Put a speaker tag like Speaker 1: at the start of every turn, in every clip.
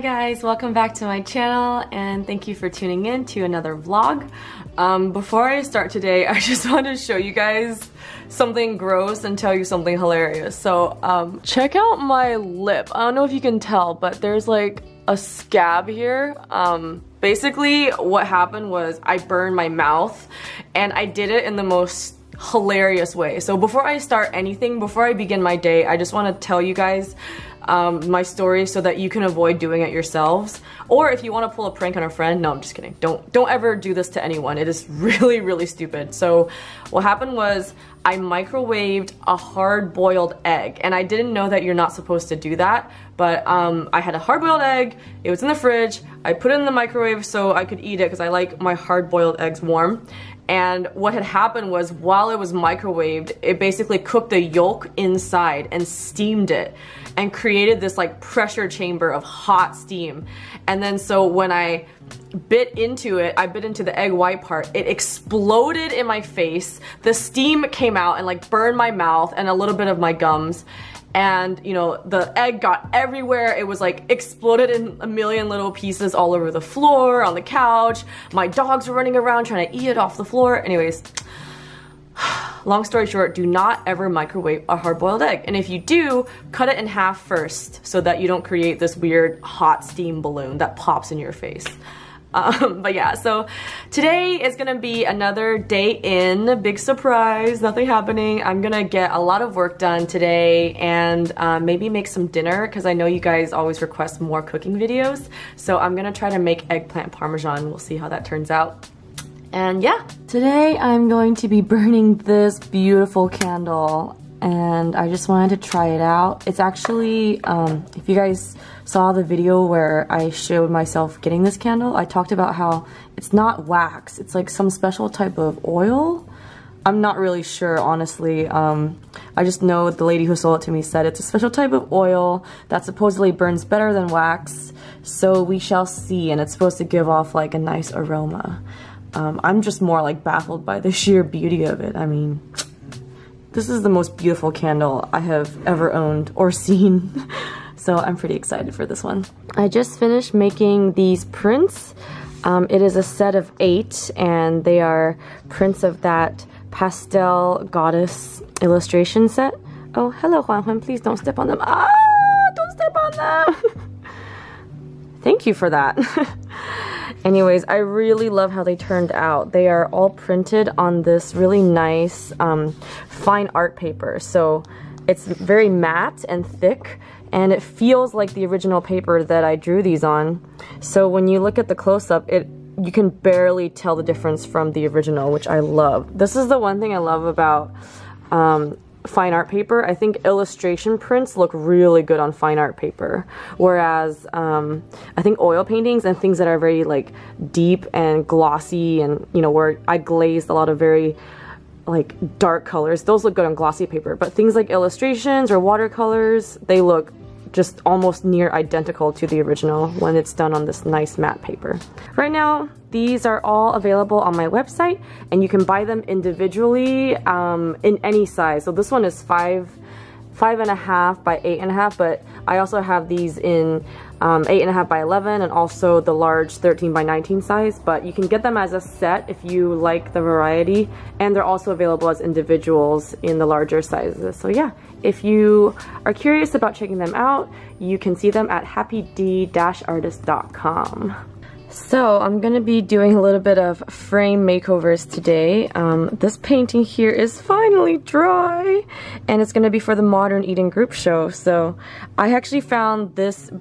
Speaker 1: guys, welcome back to my channel and thank you for tuning in to another vlog. Before I start today, I just want to show you guys something gross and tell you something hilarious. So check out my lip. I don't know if you can tell, but there's like a scab here. Basically what happened was I burned my mouth and I did it in the most hilarious way. So before I start anything, before I begin my day, I just want to tell you guys my story so that you can avoid doing it yourselves. Or if you want to pull a prank on a friend, no, I'm just kidding. Don't ever do this to anyone. It is really, really stupid. So what happened was I microwaved a hard-boiled egg, and I didn't know that you're not supposed to do that, but I had a hard-boiled egg, it was in the fridge, I put it in the microwave so I could eat it because I like my hard-boiled eggs warm. And what had happened was while it was microwaved, it basically cooked the yolk inside and steamed it and created this like pressure chamber of hot steam. And then so when I bit into it, I bit into the egg white part, it exploded in my face. The steam came out and like burned my mouth and a little bit of my gums. And you know, the egg got everywhere. It was like exploded in a million little pieces all over the floor, on the couch. My dogs were running around trying to eat it off the floor. Anyways, long story short, do not ever microwave a hard-boiled egg. And if you do, cut it in half first so that you don't create this weird hot steam balloon that pops in your face. But yeah, so today is gonna be another day in, big surprise, nothing happening. I'm gonna get a lot of work done today and maybe make some dinner because I know you guys always request more cooking videos. So I'm gonna try to make eggplant parmesan. We'll see how that turns out. And yeah, today I'm going to be burning this beautiful candle and I just wanted to try it out. It's actually, if you guys saw the video where I showed myself getting this candle, I talked about how it's not wax, it's like some special type of oil. I'm not really sure, honestly. I just know the lady who sold it to me said it's a special type of oil that supposedly burns better than wax, so we shall see, and it's supposed to give off like a nice aroma. I'm just more like baffled by the sheer beauty of it. I mean, this is the most beautiful candle I have ever owned or seen. So I'm pretty excited for this one. I just finished making these prints. It is a set of 8 and they are prints of that pastel goddess illustration set. Oh, hello Juan Juan, please don't step on them. Ah, don't step on them. Thank you for that. Anyways, I really love how they turned out. They are all printed on this really nice fine art paper. So it's very matte and thick and it feels like the original paper that I drew these on. So when you look at the close-up, you can barely tell the difference from the original, which I love. This is the one thing I love about fine art paper. I think illustration prints look really good on fine art paper, whereas I think oil paintings and things that are very like deep and glossy and, you know, where I glazed a lot of very like dark colors, those look good on glossy paper, but things like illustrations or watercolors, they look just almost near identical to the original when it's done on this nice matte paper. Right now, these are all available on my website and you can buy them individually in any size. So this one is 5.5 by 8.5, but I also have these in 8.5 by 11 and also the large 13 by 19 size, but you can get them as a set if you like the variety, and they're also available as individuals in the larger sizes. So yeah, if you are curious about checking them out, you can see them at happyd-artist.com. So I'm gonna be doing a little bit of frame makeovers today. This painting here is finally dry and it's gonna be for the Modern Eden group show. So I actually found this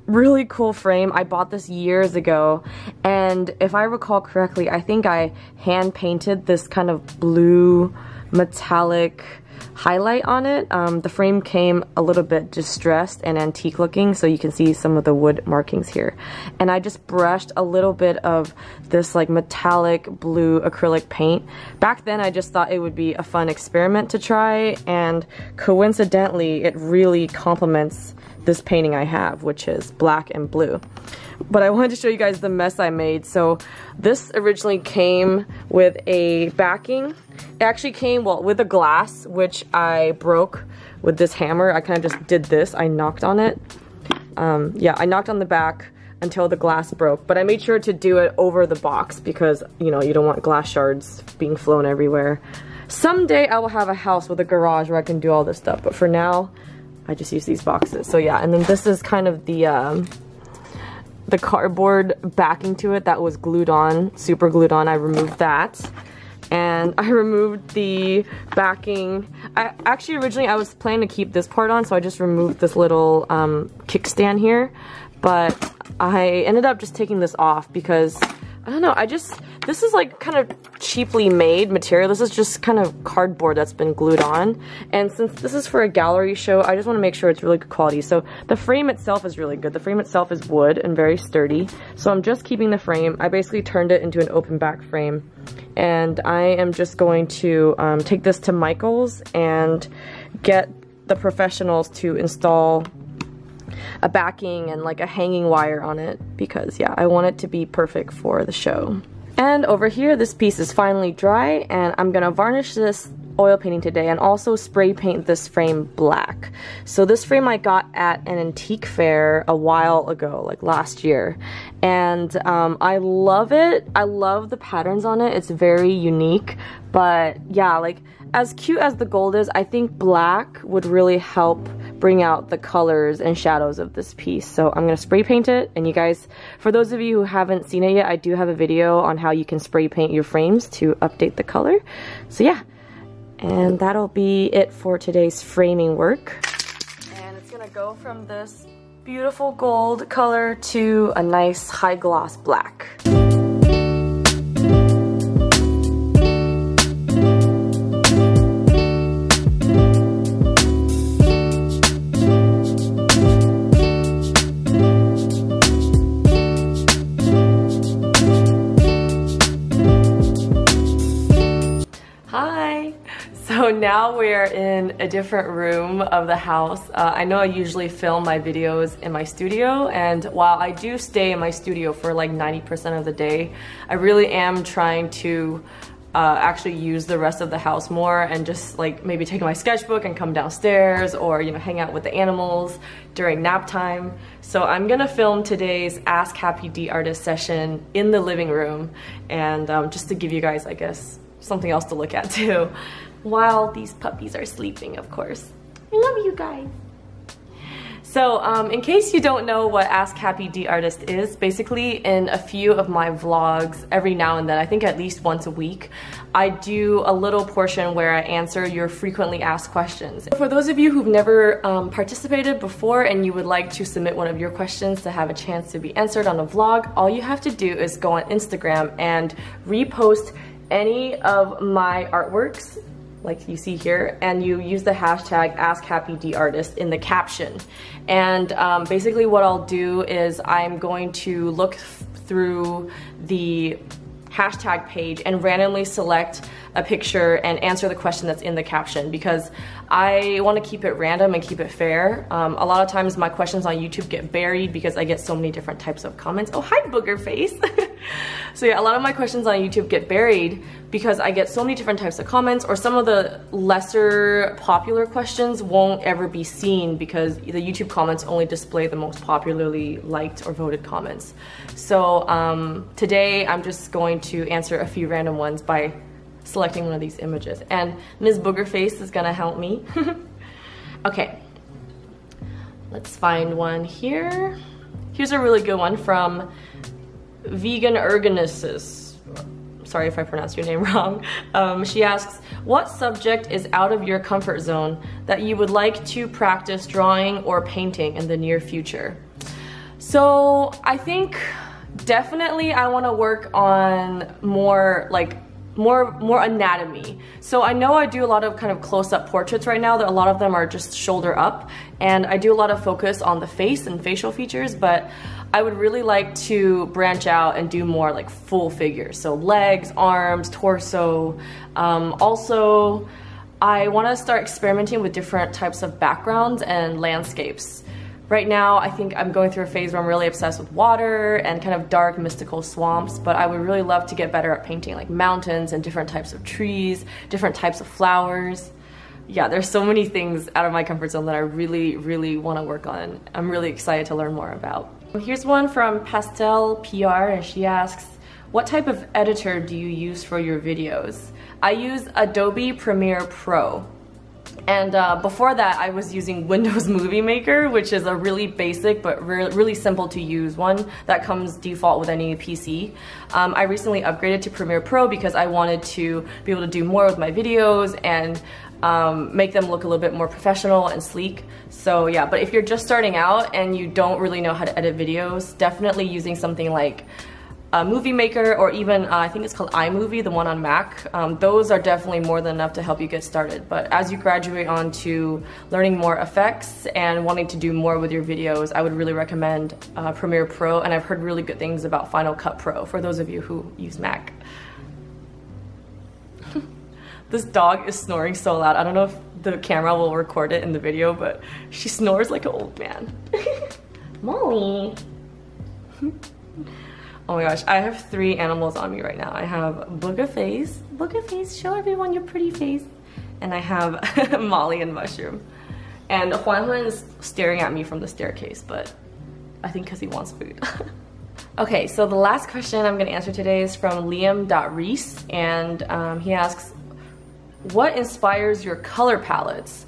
Speaker 1: really cool frame. I bought this years ago and if I recall correctly, I think I hand painted this kind of blue metallic highlight on it. The frame came a little bit distressed and antique looking, so you can see some of the wood markings here. And I just brushed a little bit of this like metallic blue acrylic paint. Back then I just thought it would be a fun experiment to try, and coincidentally it really complements this painting I have, which is black and blue. But I wanted to show you guys the mess I made. So this originally came with a backing. It actually came, well, with a glass, which I broke with this hammer. I kind of just did this. I knocked on it. Yeah, I knocked on the back until the glass broke. But I made sure to do it over the box because, you know, you don't want glass shards being flown everywhere. Someday I will have a house with a garage where I can do all this stuff, but for now, I just use these boxes. So yeah, and then this is kind of the cardboard backing to it that was glued on, super glued on. I removed that. And I removed the backing. Actually, originally I was planning to keep this part on, so I just removed this little kickstand here. But I ended up just taking this off because, I don't know, this is like kind of cheaply made material. This is just kind of cardboard that's been glued on. And since this is for a gallery show, I just want to make sure it's really good quality. So the frame itself is really good. The frame itself is wood and very sturdy. So I'm just keeping the frame. I basically turned it into an open back frame. And I am just going to take this to Michael's and get the professionals to install a backing and like a hanging wire on it because yeah, I want it to be perfect for the show. And over here, this piece is finally dry and I'm gonna varnish this oil painting today and also spray paint this frame black. So this frame I got at an antique fair a while ago, like last year. And I love it. I love the patterns on it. It's very unique. But yeah, like as cute as the gold is, I think black would really help bring out the colors and shadows of this piece. So I'm gonna spray paint it, and you guys, for those of you who haven't seen it yet, I do have a video on how you can spray paint your frames to update the color. So yeah, and that'll be it for today's framing work. And it's gonna go from this beautiful gold color to a nice high gloss black. So now we're in a different room of the house. I know I usually film my videos in my studio, and while I do stay in my studio for like 90% of the day, I really am trying to actually use the rest of the house more and just like maybe take my sketchbook and come downstairs, or you know, hang out with the animals during nap time. So I'm gonna film today's Ask Happy D Artist session in the living room, and just to give you guys, I guess, something else to look at too. While these puppies are sleeping, of course. I love you guys. So in case you don't know what Ask Happy D Artist is, basically in a few of my vlogs, every now and then, I think at least once a week, I do a little portion where I answer your frequently asked questions. For those of you who've never participated before and you would like to submit one of your questions to have a chance to be answered on a vlog, all you have to do is go on Instagram and repost any of my artworks like you see here, and you use the hashtag AskHappyDArtist in the caption. And basically what I'll do is I'm going to look through the hashtag page and randomly select a picture and answer the question that's in the caption, because I want to keep it random and keep it fair. A lot of times my questions on YouTube get buried because I get so many different types of comments. Oh, hi, booger face. So yeah, a lot of my questions on YouTube get buried because I get so many different types of comments, or some of the lesser popular questions won't ever be seen because the YouTube comments only display the most popularly liked or voted comments. So today I'm just going to answer a few random ones by selecting one of these images, and Ms. Boogerface is gonna help me. Okay, let's find one here. Here's a really good one from Vegan Ergonesis. Sorry if I pronounced your name wrong. She asks, what subject is out of your comfort zone that you would like to practice drawing or painting in the near future? So I think definitely I want to work on more anatomy. So I know I do a lot of kind of close-up portraits right now, that a lot of them are just shoulder up, and I do a lot of focus on the face and facial features, but I would really like to branch out and do more like full figures. So legs, arms, torso. Also, I want to start experimenting with different types of backgrounds and landscapes. Right now, I think I'm going through a phase where I'm really obsessed with water and kind of dark, mystical swamps, but I would really love to get better at painting like mountains and different types of trees, different types of flowers. Yeah, there's so many things out of my comfort zone that I really, really want to work on. I'm really excited to learn more about. Here's one from Pastel PR, and she asks, what type of editor do you use for your videos? I use Adobe Premiere Pro. And before that, I was using Windows Movie Maker, which is a really basic but really simple to use one that comes default with any PC. I recently upgraded to Premiere Pro because I wanted to be able to do more with my videos and make them look a little bit more professional and sleek. So yeah, but if you're just starting out and you don't really know how to edit videos, definitely using something like a Movie Maker, or even I think it's called iMovie, the one on Mac. Those are definitely more than enough to help you get started. But as you graduate on to learning more effects and wanting to do more with your videos, I would really recommend Premiere Pro, and I've heard really good things about Final Cut Pro for those of you who use Mac. This dog is snoring so loud. I don't know if the camera will record it in the video, but she snores like an old man. Molly. Oh my gosh, I have 3 animals on me right now. I have Booga Face. Booga Face, show everyone your pretty face. And I have Molly and Mushroom. And Juan is staring at me from the staircase, but I think because he wants food. Okay, so the last question I'm gonna answer today is from Liam.Reese, and he asks, what inspires your color palettes?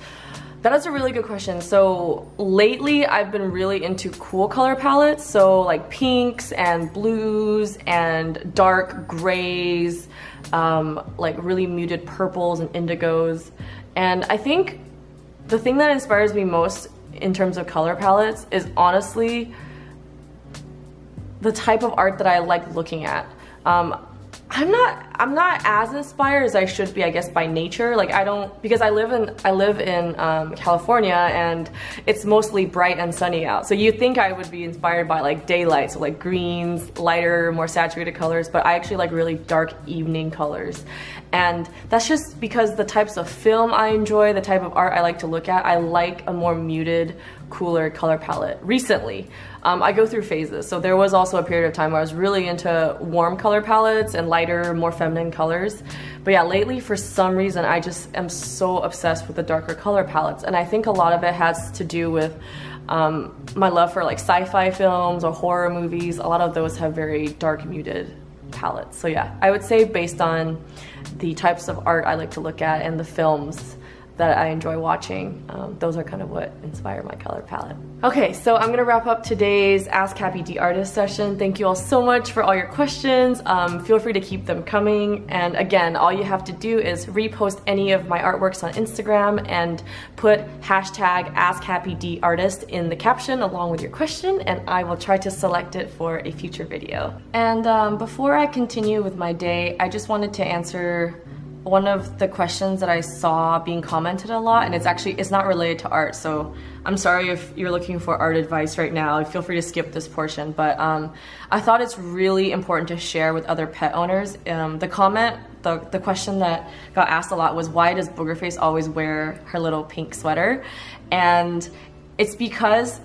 Speaker 1: That is a really good question. So lately I've been really into cool color palettes, so like pinks and blues and dark grays, like really muted purples and indigos. And I think the thing that inspires me most in terms of color palettes is honestly the type of art that I like looking at. I'm not as inspired as I should be, I guess, by nature. Like because I live in California, and it's mostly bright and sunny out. So you'd think I would be inspired by like daylight, so like greens, lighter, more saturated colors, but I actually like really dark evening colors. And that's just because the types of film I enjoy, the type of art I like to look at, I like a more muted, cooler color palette. Recently, I go through phases. So there was also a period of time where I was really into warm color palettes and lighter, more feminine colors. But yeah, lately for some reason, I just am so obsessed with the darker color palettes. And I think a lot of it has to do with my love for like sci-fi films or horror movies. A lot of those have very dark, muted palettes. So yeah, I would say based on the types of art I like to look at and the films that I enjoy watching, those are kind of what inspire my color palette. Okay, so I'm gonna wrap up today's Ask Happy D Artist session. Thank you all so much for all your questions. Feel free to keep them coming. And again, all you have to do is repost any of my artworks on Instagram and put hashtag AskHappyDArtist in the caption along with your question, and I will try to select it for a future video. And before I continue with my day, I just wanted to answer one of the questions that I saw being commented a lot, and it's not related to art, so I'm sorry if you're looking for art advice right now. Feel free to skip this portion, but I thought it's really important to share with other pet owners. The question that got asked a lot was, why does Boogerface always wear her little pink sweater? And it's because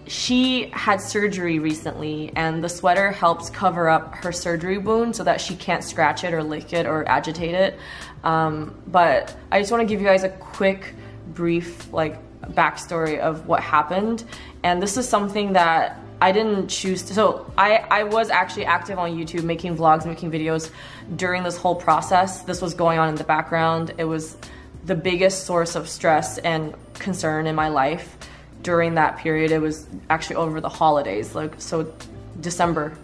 Speaker 1: she had surgery recently, and the sweater helps cover up her surgery wound so that she can't scratch it or lick it or agitate it. But I just want to give you guys a quick, brief backstory of what happened. And this is something that I didn't choose to. So I was actually active on YouTube, making vlogs, making videos during this whole process. This was going on in the background. It was the biggest source of stress and concern in my life. During that period, it was actually over the holidays, so December,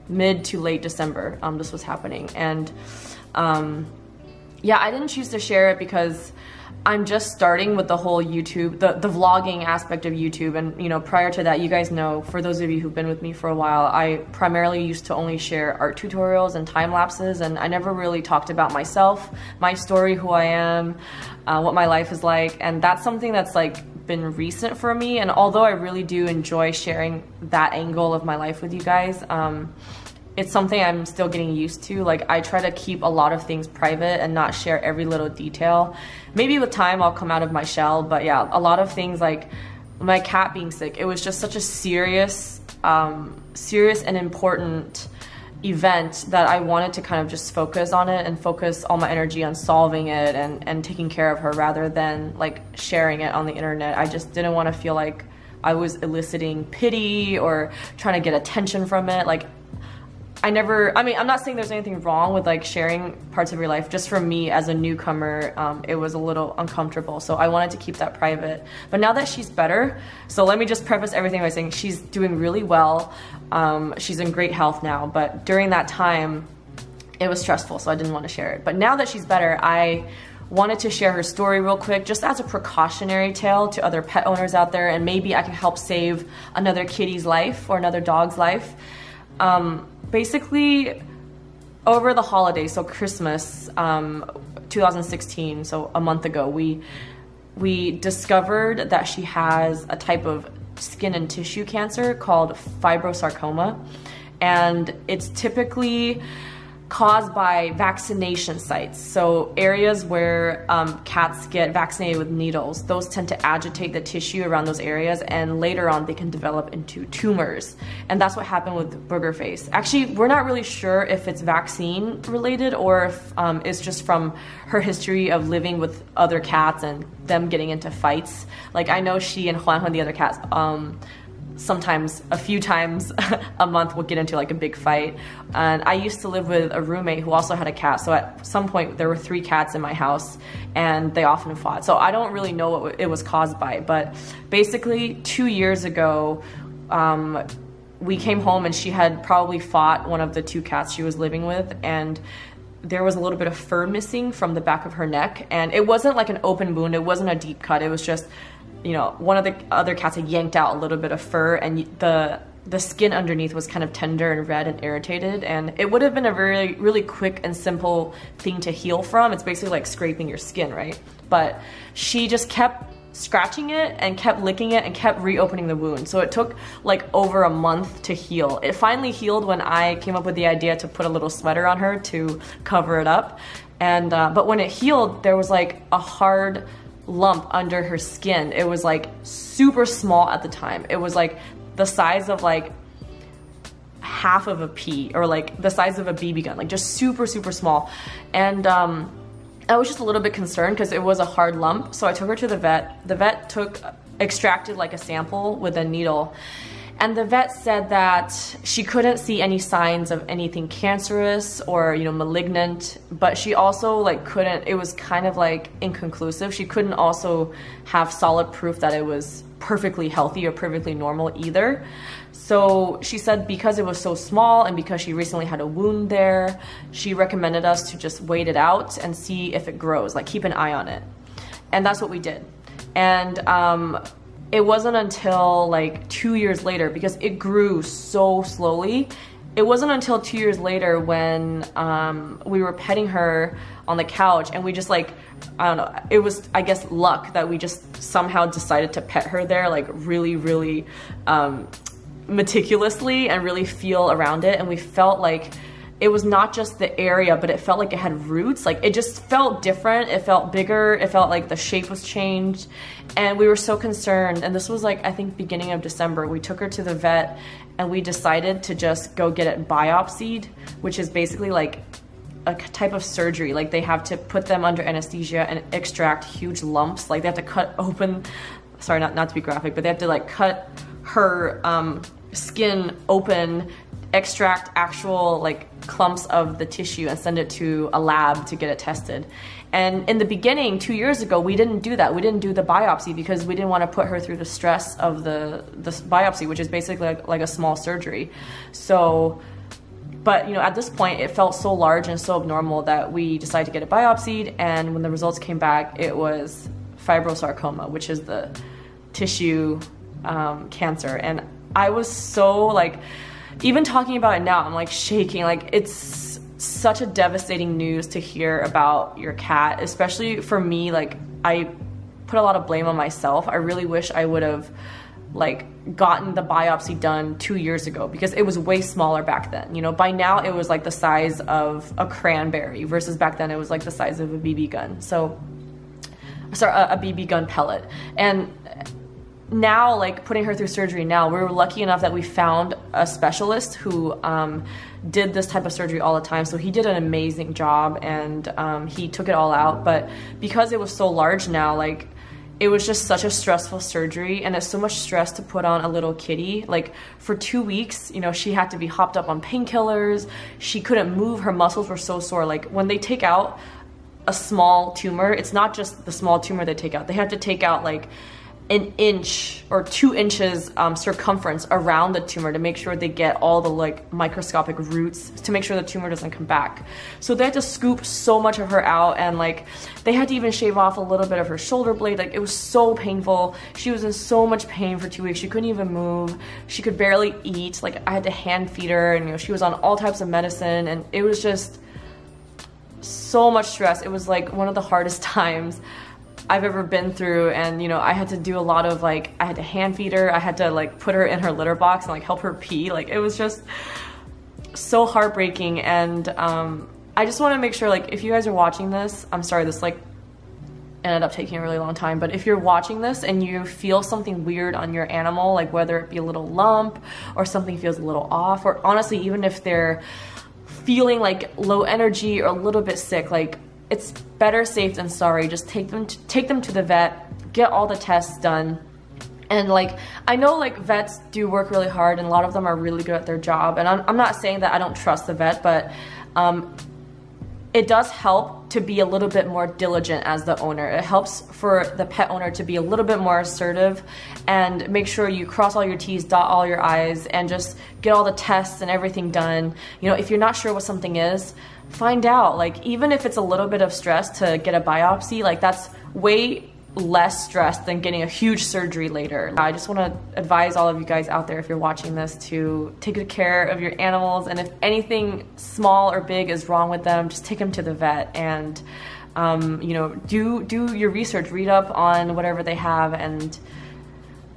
Speaker 1: mid to late December, this was happening. And yeah, I didn't choose to share it because I'm just starting with the whole YouTube, the vlogging aspect of YouTube. And prior to that, you guys know, for those of you who've been with me for a while, I primarily used to only share art tutorials and time lapses, and I never really talked about myself, my story, who I am, what my life is like. And that's something that's been recent for me, and although I really do enjoy sharing that angle of my life with you guys, it's something I'm still getting used to. I try to keep a lot of things private and not share every little detail. Maybe with time I'll come out of my shell, but yeah, a lot of things, like my cat being sick, it was just such a serious and important event that I wanted to kind of just focus on it and focus all my energy on solving it and taking care of her, rather than sharing it on the internet. I just didn't want to feel like I was eliciting pity or trying to get attention from it. Like, I mean, I'm not saying there's anything wrong with like sharing parts of your life. Just for me as a newcomer, it was a little uncomfortable. So I wanted to keep that private. But now that she's better, so let me just preface everything by saying she's doing really well. She's in great health now, but during that time, it was stressful, so I didn't want to share it. But now that she's better, I wanted to share her story real quick, just as a precautionary tale to other pet owners out there, and maybe I can help save another kitty's life or another dog's life. Basically, over the holidays, so Christmas, 2016, so a month ago, we discovered that she has a type of skin and tissue cancer called fibrosarcoma, and it's typically caused by vaccination sites. So areas where cats get vaccinated with needles, those tend to agitate the tissue around those areas, and later on they can develop into tumors. And that's what happened with Booger Face. Actually, we're not really sure if it's vaccine related or if it's just from her history of living with other cats and them getting into fights. Like, I know she and Juan, the other cats, sometimes a few times a month we'll get into like a big fight. And I used to live with a roommate who also had a cat, so at some point there were 3 cats in my house and they often fought. So I don't really know what it was caused by, but basically 2 years ago we came home and she had probably fought one of the 2 cats she was living with, and there was a little bit of fur missing from the back of her neck. And it wasn't like an open wound, it wasn't a deep cut, it was just, you know, one of the other cats had yanked out a little bit of fur, and the skin underneath was kind of tender and red and irritated, and it would have been a really quick and simple thing to heal from. It's basically like scraping your skin, right? But she just kept scratching it and kept licking it and kept reopening the wound. So it took like over a month to heal. It finally healed when I came up with the idea to put a little sweater on her to cover it up. And but when it healed, there was like a hard lump under her skin. It was like super small at the time. It was like the size of like half of a pea, or like the size of a BB gun, like just super small. And I was just a little bit concerned because it was a hard lump. So I took her to the vet. The vet extracted like a sample with a needle. And the vet said that she couldn't see any signs of anything cancerous or, you know, malignant, but she also like couldn't, it was kind of like inconclusive. She couldn't also have solid proof that it was perfectly healthy or perfectly normal either. So she said because it was so small and because she recently had a wound there, she recommended us to just wait it out and see if it grows, like keep an eye on it. And that's what we did. And it wasn't until like 2 years later, because it grew so slowly. It wasn't until 2 years later when we were petting her on the couch, and we just like, I don't know, it was, I guess, luck that we just somehow decided to pet her there, like really meticulously, and really feel around it. And we felt like it was not just the area, but it felt like it had roots. Like it just felt different. It felt bigger. It felt like the shape was changed. And we were so concerned. And this was like, I think beginning of December, we took her to the vet and we decided to just go get it biopsied, which is basically like a type of surgery. Like they have to put them under anesthesia and extract huge lumps. Like they have to cut open, sorry, not to be graphic, but they have to like cut her skin open, extract actual like clumps of the tissue and send it to a lab to get it tested. And in the beginning, 2 years ago, we didn't do that. We didn't do the biopsy because we didn't want to put her through the stress of the biopsy, which is basically like a small surgery. So, but you know, at this point, it felt so large and so abnormal that we decided to get it biopsied. And when the results came back, it was fibrosarcoma, which is the tissue cancer. And I was so like, even talking about it now, I'm like shaking. Like it's such a devastating news to hear about your cat, especially for me. Like I put a lot of blame on myself. I really wish I would have like gotten the biopsy done 2 years ago, because it was way smaller back then. You know, by now it was like the size of a cranberry versus back then it was like the size of a BB gun. So, sorry, a BB gun pellet. And now, like putting her through surgery now, we were lucky enough that we found a specialist who did this type of surgery all the time. So he did an amazing job, and he took it all out. But because it was so large now, like it was just such a stressful surgery, and it's so much stress to put on a little kitty. Like for 2 weeks, you know, she had to be hopped up on painkillers. She couldn't move. Her muscles were so sore. Like when they take out a small tumor, it's not just the small tumor they take out. They have to take out like an inch or 2 inches circumference around the tumor to make sure they get all the like microscopic roots to make sure the tumor doesn't come back. So they had to scoop so much of her out, and like they had to even shave off a little bit of her shoulder blade. Like it was so painful. She was in so much pain for 2 weeks. She couldn't even move. She could barely eat. Like I had to hand feed her, and you know, she was on all types of medicine, and it was just so much stress. It was like one of the hardest times I've ever been through, and you know, I had to do a lot of like, I had to hand feed her, I had to like put her in her litter box and like help her pee. Like it was just so heartbreaking. And I just want to make sure, like, if you guys are watching this, I'm sorry this like ended up taking a really long time, but if you're watching this and you feel something weird on your animal, like whether it be a little lump or something feels a little off, or honestly even if they're feeling like low energy or a little bit sick, like it's better safe than sorry. Just take them to the vet, get all the tests done. And like, I know like vets do work really hard, and a lot of them are really good at their job, and I'm not saying that I don't trust the vet, but it does help to be a little bit more diligent as the owner. It helps for the pet owner to be a little bit more assertive and make sure you cross all your T's, dot all your I's, and just get all the tests and everything done. You know, if you're not sure what something is, find out. Like even if it's a little bit of stress to get a biopsy, like that's way less stress than getting a huge surgery later. I just want to advise all of you guys out there, if you're watching this, to take good care of your animals, and if anything small or big is wrong with them, just take them to the vet, and you know, do your research, read up on whatever they have, and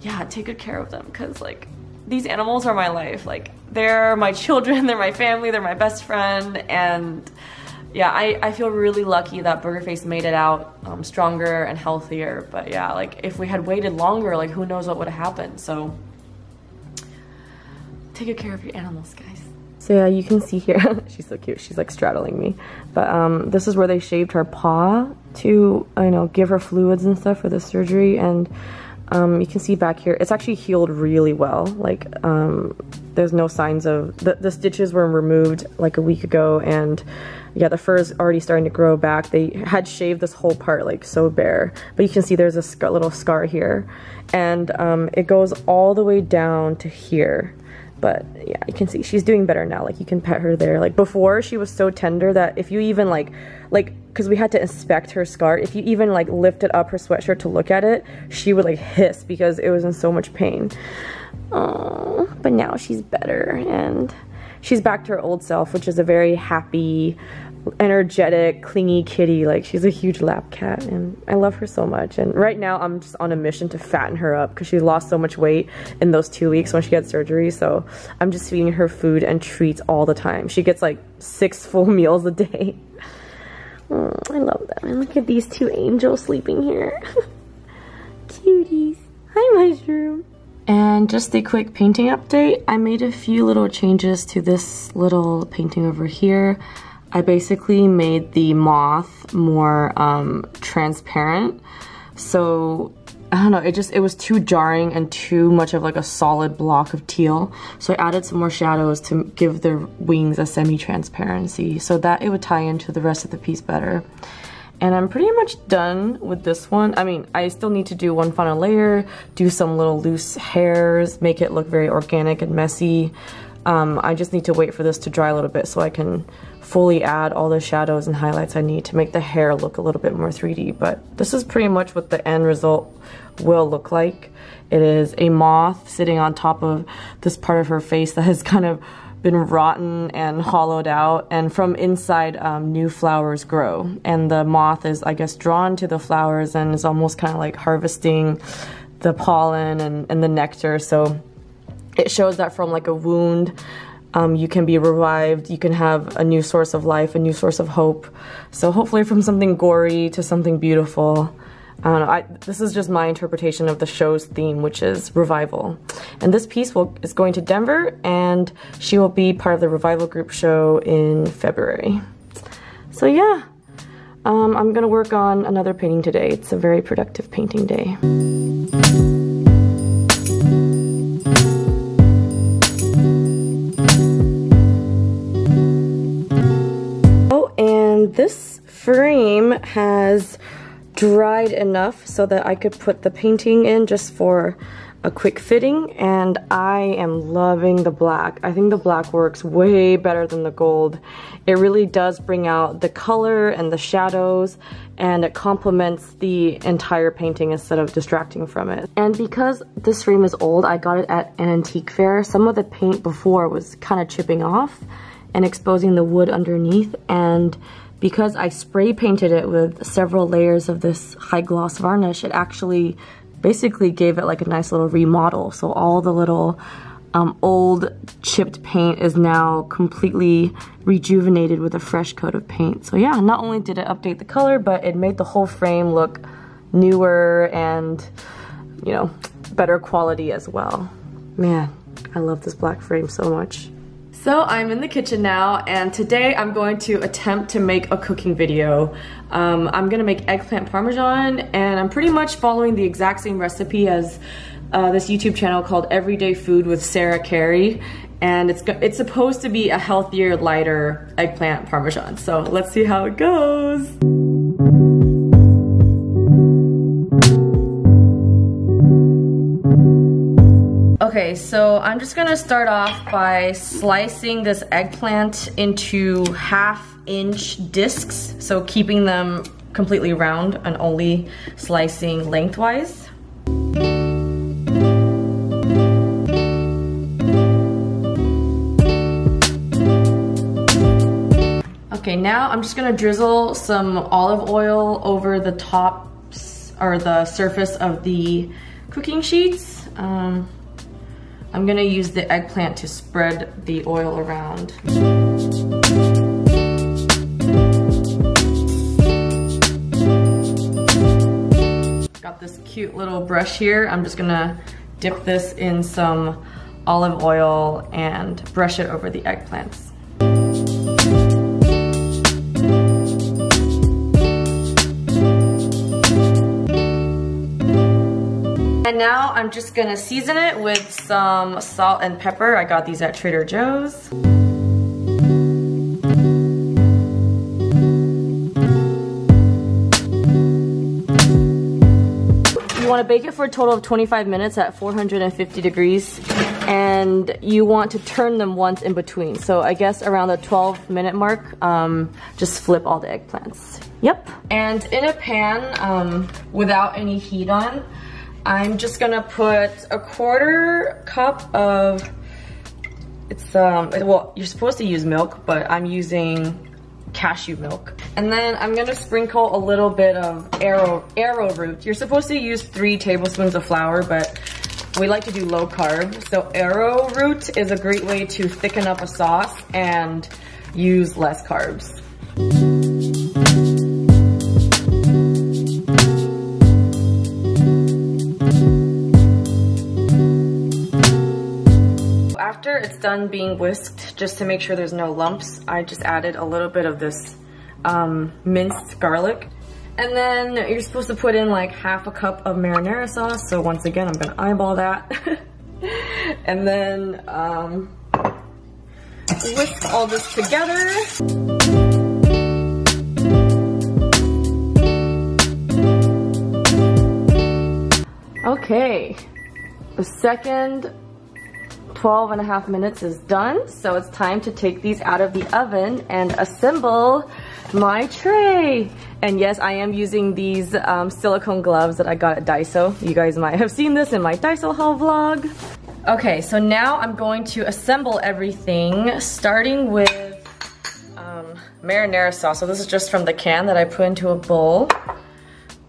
Speaker 1: yeah, take good care of them, because like these animals are my life. Like they're my children, they're my family, they're my best friend, and yeah, I feel really lucky that Burgerface made it out stronger and healthier. But yeah, like if we had waited longer, like who knows what would have happened. So take good care of your animals, guys. So yeah, you can see here, she's so cute, she's like straddling me. But this is where they shaved her paw to, you know, give her fluids and stuff for the surgery. And you can see back here, it's actually healed really well. Like there's no signs of, the stitches were removed like a week ago, and yeah, the fur is already starting to grow back. They had shaved this whole part like so bare, but you can see there's a little scar here, and it goes all the way down to here. But yeah, you can see she's doing better now. Like you can pet her there. Like before, she was so tender that if you even like because we had to inspect her scar, if you even like lifted up her sweatshirt to look at it, she would like hiss because it was in so much pain. Oh, but now she's better, and she's back to her old self, which is a very happy, energetic, clingy kitty. Like she's a huge lap cat, and I love her so much. And right now I'm just on a mission to fatten her up because she lost so much weight in those 2 weeks when she had surgery. So I'm just feeding her food and treats all the time. She gets like 6 full meals a day. Oh, I love them. And look at these 2 angels sleeping here. Cuties. Hi, Mushroom. And just a quick painting update. I made a few little changes to this little painting over here. I basically made the moth more transparent. So I don't know, it was too jarring and too much of like a solid block of teal. So I added some more shadows to give the wings a semi-transparency so that it would tie into the rest of the piece better. And I'm pretty much done with this one. I mean, I still need to do one final layer, do some little loose hairs, make it look very organic and messy. I just need to wait for this to dry a little bit so I can fully add all the shadows and highlights I need to make the hair look a little bit more 3D. But this is pretty much what the end result will look like. It is a moth sitting on top of this part of her face that has kind of been rotten and hollowed out, and from inside new flowers grow, and the moth is, I guess, drawn to the flowers and is almost kind of like harvesting the pollen and the nectar. So it shows that from like a wound you can be revived, you can have a new source of life, a new source of hope. So hopefully from something gory to something beautiful. I don't know, this is just my interpretation of the show's theme, which is revival. And this piece is going to Denver, and she will be part of the Revival Group show in February. So yeah, I'm gonna work on another painting today. It's a very productive painting day. Oh, and this frame has dried enough so that I could put the painting in just for a quick fitting, and I am loving the black. I think the black works way better than the gold. It really does bring out the color and the shadows, and it complements the entire painting instead of distracting from it. And because this frame is old, I got it at an antique fair. Some of the paint before was kind of chipping off and exposing the wood underneath, and because I spray painted it with several layers of this high gloss varnish, it actually basically gave it like a nice little remodel. So all the little old chipped paint is now completely rejuvenated with a fresh coat of paint. So yeah, not only did it update the color, but it made the whole frame look newer and, you know, better quality as well. Man, I love this black frame so much. So I'm in the kitchen now, and today I'm going to attempt to make a cooking video. I'm gonna make eggplant parmesan, and I'm pretty much following the exact same recipe as this YouTube channel called Everyday Food with Sarah Carey, and it's supposed to be a healthier, lighter eggplant parmesan. So let's see how it goes. Okay, so I'm just gonna start off by slicing this eggplant into 1/2-inch discs, so keeping them completely round and only slicing lengthwise. Okay, now I'm just gonna drizzle some olive oil over the tops or the surface of the cooking sheets. I'm gonna use the eggplant to spread the oil around. Got this cute little brush here. I'm just gonna dip this in some olive oil and brush it over the eggplants. And now I'm just gonna season it with some salt and pepper. I got these at Trader Joe's. You wanna bake it for a total of 25 minutes at 450 degrees. And you want to turn them once in between. So I guess around the 12-minute mark, just flip all the eggplants. Yep. And in a pan without any heat on, I'm just gonna put a 1/4 cup of, well, you're supposed to use milk, but I'm using cashew milk. And then I'm gonna sprinkle a little bit of arrowroot. You're supposed to use 3 tablespoons of flour, but we like to do low carb. So arrowroot is a great way to thicken up a sauce and use less carbs. After it's done being whisked, just to make sure there's no lumps, I just added a little bit of this minced garlic. And then you're supposed to put in like 1/2 cup of marinara sauce. So once again, I'm gonna eyeball that. And then whisk all this together. Okay, the second 12.5 minutes is done, so it's time to take these out of the oven and assemble my tray. And yes, I am using these silicone gloves that I got at Daiso. You guys might have seen this in my Daiso haul vlog. Okay, so now I'm going to assemble everything, starting with marinara sauce. So this is just from the can that I put into a bowl.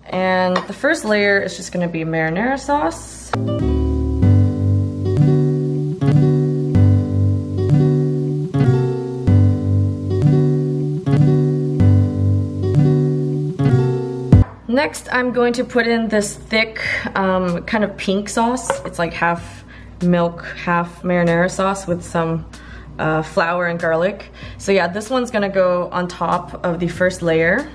Speaker 1: And the first layer is just gonna be marinara sauce. Next, I'm going to put in this thick, kind of pink sauce. It's like half milk, half marinara sauce with some flour and garlic. So yeah, this one's gonna go on top of the first layer.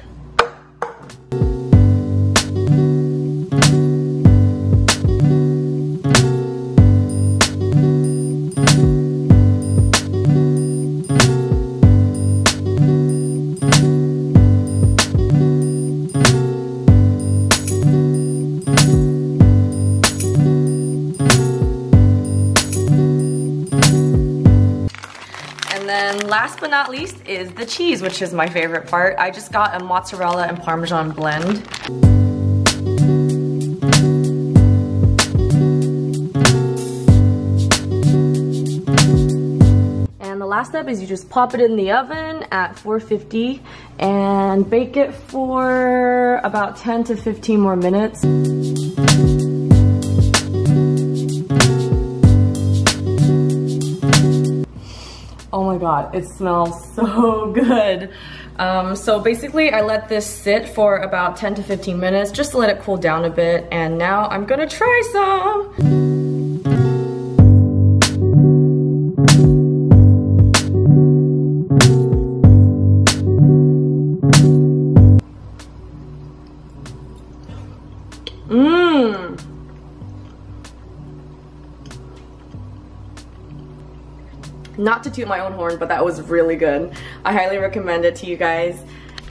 Speaker 1: last but not least is the cheese, which is my favorite part. I just got a mozzarella and Parmesan blend. Last step is you just pop it in the oven at 450 and bake it for about 10 to 15 more minutes. Oh my god, it smells so good. So basically I let this sit for about 10 to 15 minutes just to let it cool down a bit, and now I'm gonna try some. Not to toot my own horn, but that was really good. I highly recommend it to you guys.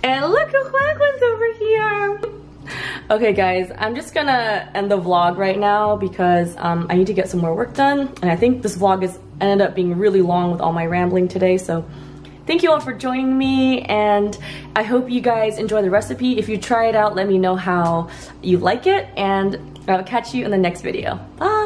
Speaker 1: And look who Juan's over here. Okay guys, I'm just gonna end the vlog right now because I need to get some more work done. And I think this vlog has ended up being really long with all my rambling today. So thank you all for joining me, and I hope you guys enjoy the recipe. If you try it out, let me know how you like it, and I'll catch you in the next video. Bye!